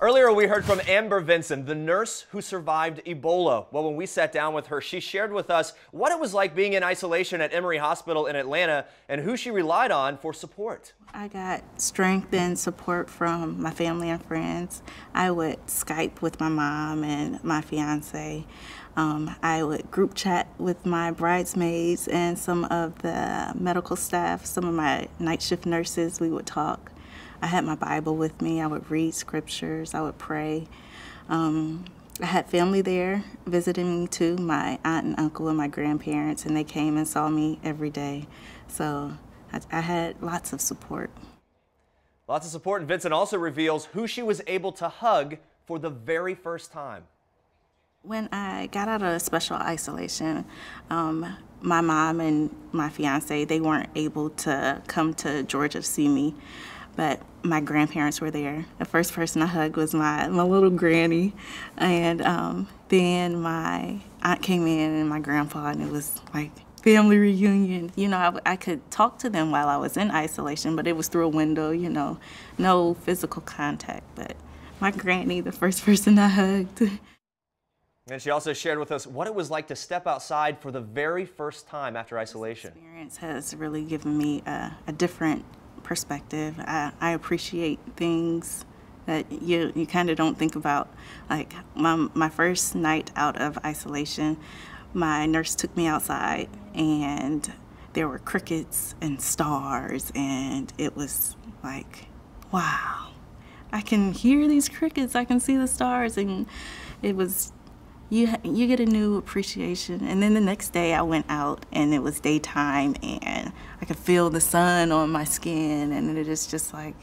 Earlier, we heard from Amber Vinson, the nurse who survived Ebola. Well, when we sat down with her, she shared with us what it was like being in isolation at Emory Hospital in Atlanta and who she relied on for support. I got strength and support from my family and friends. I would Skype with my mom and my fiance. I would group chat with my bridesmaids and some of the medical staff, some of my night shift nurses. We would talk. I had my Bible with me. I would read scriptures. I would pray. I had family there visiting me too, my aunt and uncle and my grandparents, and they came and saw me every day. So I had lots of support. Lots of support, and Vinson also reveals who she was able to hug for the very first time. When I got out of special isolation, my mom and my fiance, they weren't able to come to Georgia to see me, but my grandparents were there. The first person I hugged was my little granny, and then my aunt came in and my grandpa, and it was like family reunion. You know, I could talk to them while I was in isolation, but it was through a window, you know, no physical contact. But my granny, the first person I hugged. And she also shared with us what it was like to step outside for the very first time after isolation. This experience has really given me a different perspective. I appreciate things that you kind of don't think about. Like my first night out of isolation, my nurse took me outside and there were crickets and stars, and it was like, wow, I can hear these crickets, I can see the stars, and it was, you get a new appreciation. And then the next day I went out and it was daytime and I could feel the sun on my skin, and it is just like,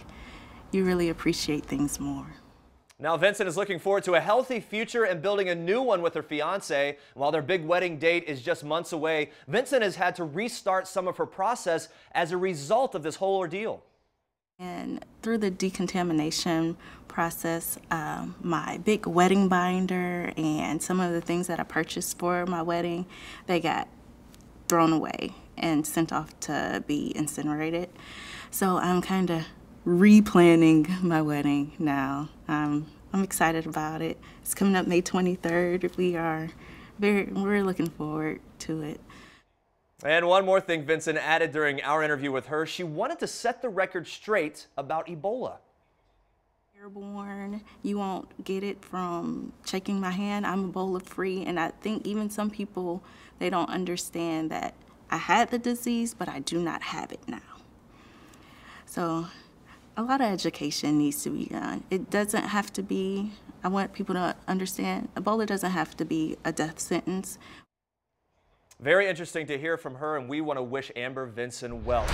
you really appreciate things more. Now Vinson is looking forward to a healthy future and building a new one with her fiance. While their big wedding date is just months away, Vinson has had to restart some of her process as a result of this whole ordeal. And through the decontamination process, my big wedding binder and some of the things that I purchased for my wedding, they got thrown away and sent off to be incinerated. So I'm kind of replanning my wedding now. I'm excited about it. It's coming up May 23rd. We're looking forward to it. And one more thing Vinson added during our interview with her, she wanted to set the record straight about Ebola. Airborne, you won't get it from shaking my hand. I'm Ebola free, and I think even some people, they don't understand that I had the disease, but I do not have it now. So a lot of education needs to be done. It doesn't have to be, I want people to understand, Ebola doesn't have to be a death sentence. Very interesting to hear from her, and we want to wish Amber Vinson well.